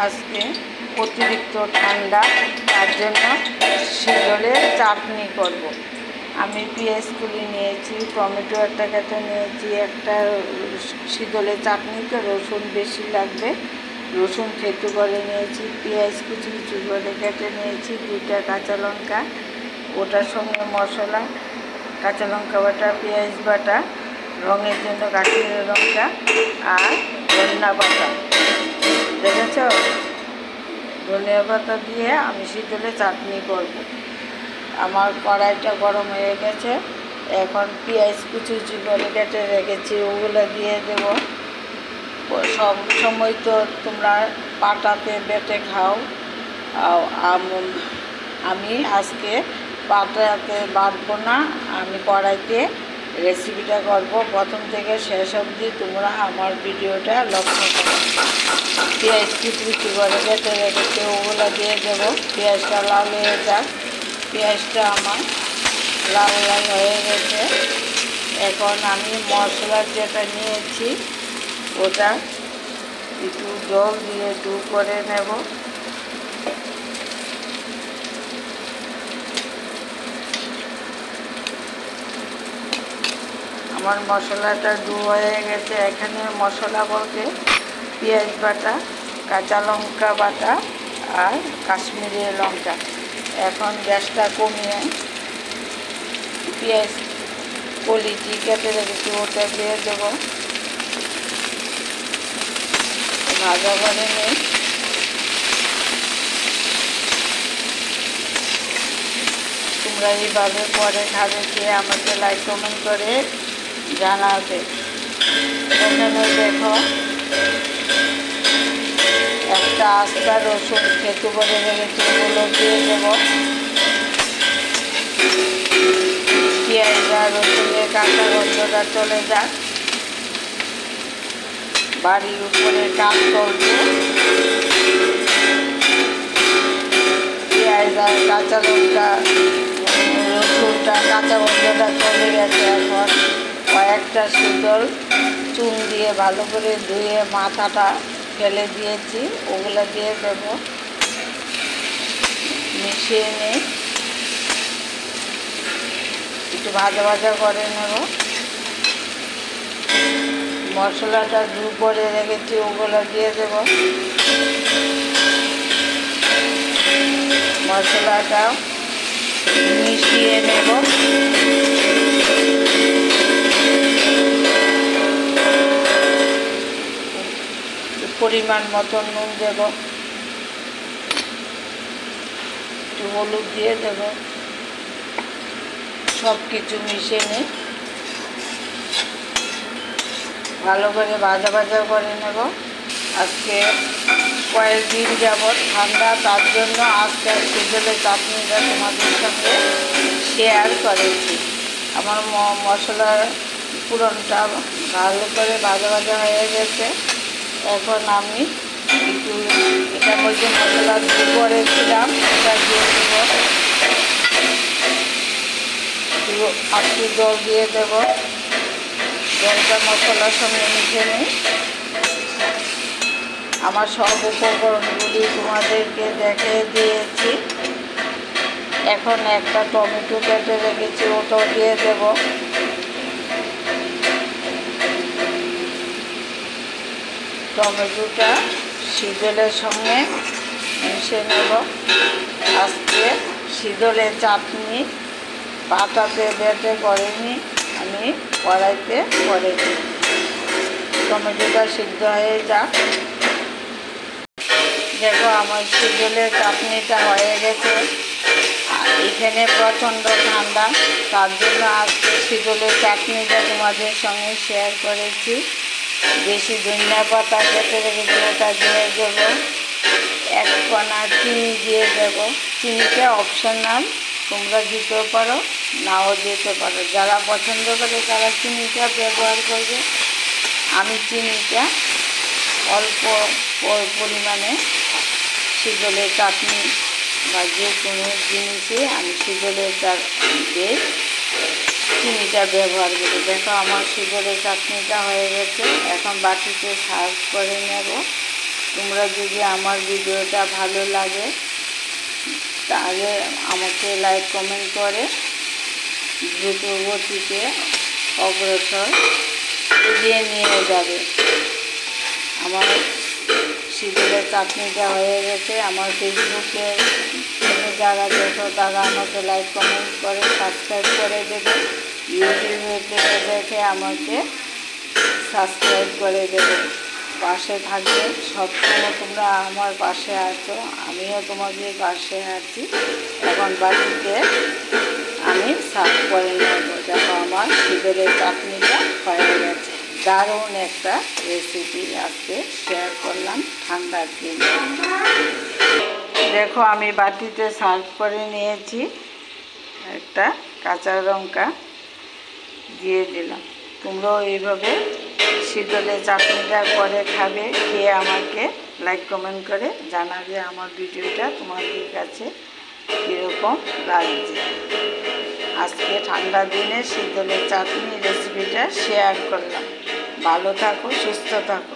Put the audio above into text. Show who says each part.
Speaker 1: আজকে অতিরিক্ত ঠান্ডা, তার জন্য শীতলে চাটনি করব। আমি পেঁয়াজ কুলি নিয়েছি, টমেটো একটা কেটে নিয়েছি, একটা শীতলে চাটনিতে রসুন বেশি লাগবে, রসুন থেতু করে নিয়েছি, পেঁয়াজ কুচি কুচি করে কেটে নিয়েছি, 2টা কাঁচা লঙ্কা, ওটার সঙ্গে মশলা, কাঁচা লঙ্কা বাটা, পেঁয়াজ বাটা, রঙের জন্য কাশ্মীরি লঙ্কা আর ধনিয়া পাতা। দেখেছ, ধনিয়া পাতা দিয়ে আমি শীতলে চাটনি করব। আমার কড়াইটা গরম হয়ে গেছে, এখন পেঁয়াজ কুচি কুচি করে কেটে রেখেছি, ওগুলো দিয়ে দেব। সব সময় তো তোমরা পাটাতে বেটে খাও, আমি আজকে পাটাতে বাটবো না, আমি কড়াইতে রেসিপিটা করব। প্রথম থেকে শেষ অবধি তোমরা আমার ভিডিওটা লক্ষ্য করো। পেঁয়াজ কুচি কুচি করে কেটে রেখেছি, ওগুলো দিয়ে দেবো। পেঁয়াজটা লাল হয়ে যাক। পেঁয়াজটা আমার লাল লাল হয়ে গেছে। এখন আমি মশলা যেটা নিয়েছি ওটা একটু জল দিয়ে করে নেব। আমার মশলাটা হয়ে গেছে। এখানে মশলা বলতে পেঁয়াজ বাটা, কাঁচা লঙ্কা বাটা আর কাশ্মীরি লঙ্কা। এখন গ্যাসটা কমিয়ে পেঁয়াজ কলিটি কেটে রেখেছি ওটা দিয়ে দেবো, ভাজা করে নিই। তোমরা এইভাবে পরে খাবে, খেয়ে আমাকে লাইক কমেন্ট করে জানাবে। এখানে দেখো একটা আস্তা রসুন থেতু করে রেখেছি, ওগুলো দিয়ে দেব। পেঁয়াজ আর রসুনের কাঁচা গন্ধটা চলে যাক। বাড়ির উপরে কাজ করব। পেঁয়াজ আর কাঁচা লঙ্কা রসুনটা কাঁচা গন্ধটা চলে গেছে। এখন কয়েকটা শীতল চুন দিয়ে ভালো করে ধুয়ে মাথাটা ফেলে দিয়েছি, ওগুলো দিয়ে দেব। মিশিয়ে নিই, একটু ভাজা ভাজা করে নেব। মশলাটা করে রেখেছি, ওগুলো দিয়ে দেব। মশলাটা মিশিয়ে নেব। পরিমাণ মতো নুন দেব, একটু হলুদ দিয়ে দেব। সব কিছু মিশিয়ে নিই, ভালো করে ভাজা ভাজা করে নেব। আজকে কয়েকদিন যাবৎ ঠান্ডা, তার জন্য আজকে শীতলে চাটনিটা তোমাদের সঙ্গে শেয়ার করেছি। আমার মশলার পুরনটা ভালো করে ভাজা ভাজা হয়ে গেছে। এখন আমি একটু এটার মধ্যে মশলা করেছিলাম ওটা দিয়ে দেব। একটু জল দিয়ে দেব, জলটা মশলার সঙ্গে মিশে নিই। আমার সব উপকরণগুলি তোমাদেরকে দেখে দিয়েছি। এখন একটা টমেটো কেটে রেখেছি, ওটাও দিয়ে দেব। টমেটোটা শীতলের সঙ্গে মিশিয়ে নেব। আজকে শীতলের চাটনি পাটাতে বেটে করিনি, আমি কড়াইতে করেছি। টমেটোটা সিদ্ধ হয়ে যাক। দেখো আমার শীতলের চাটনিটা হয়ে গেছে। আর এখানে প্রচণ্ড ঠান্ডা, তার জন্য আজকে শীতলের চাটনিটা তোমাদের সঙ্গে শেয়ার করেছি। বেশি ধনিয়া পাতা কেটে রেখেছি, ওটা দিয়ে দেবো। 1 কণা চিনি দিয়ে দেব। চিনিটা অপশনাল, তোমরা দিতেও পারো নাও দিতে পারো। যারা পছন্দ করে তারা চিনিটা ব্যবহার করবে। আমি চিনিটা অল্প পরিমাণে শীতলের চাটনি বা যে কোনো জিনিসে আমি শীতলের দিয়ে চিনিটা ব্যবহার করি। দেখো আমার শীতলের চাটনিটা হয়ে গেছে। এখন বাটিতে সার্ভ করে নেব। তোমরা যদি আমার ভিডিওটা ভালো লাগে তাহলে আমাকে লাইক কমেন্ট করে দ্রুত গতিতে অগ্রসর এগিয়ে নিয়ে যাবে। আমার শিডিউলের চাটনিটা হয়ে গেছে। আমার ফেসবুকে যারা দেখো তারা আমাকে লাইক কমেন্ট করে সাবস্ক্রাইব করে দেবে। ইউটিউবে থেকে দেখে আমাকে সাবস্ক্রাইব করে দেবে, পাশে থাকবে। সবসময় তোমরা আমার পাশে আছো, আমিও তোমাদের পাশে আছি। এখন বাটিতে আমি সার্ভ করে নেব। দেখো আমার শিডিউলের চাটনিটা হয়ে গেছে। দারুণ একটা রেসিপি আজকে শেয়ার করলাম ঠান্ডার দিনে। দেখো আমি বাটিতে সার্ভ করে নিয়েছি, একটা কাঁচা লঙ্কা দিয়ে দিলাম। তোমরাও এইভাবে শিডিউলের চাটনিটা করে খাবে, খেয়ে আমাকে লাইক কমেন্ট করে জানাবে আমার ভিডিওটা তোমাদের কাছে কীরকম লাগছে। আজকে ঠান্ডার দিনে শিডিউলের চাটনি রেসিপিটা শেয়ার করলাম। ভালো থাকো, সুস্থ থাকো।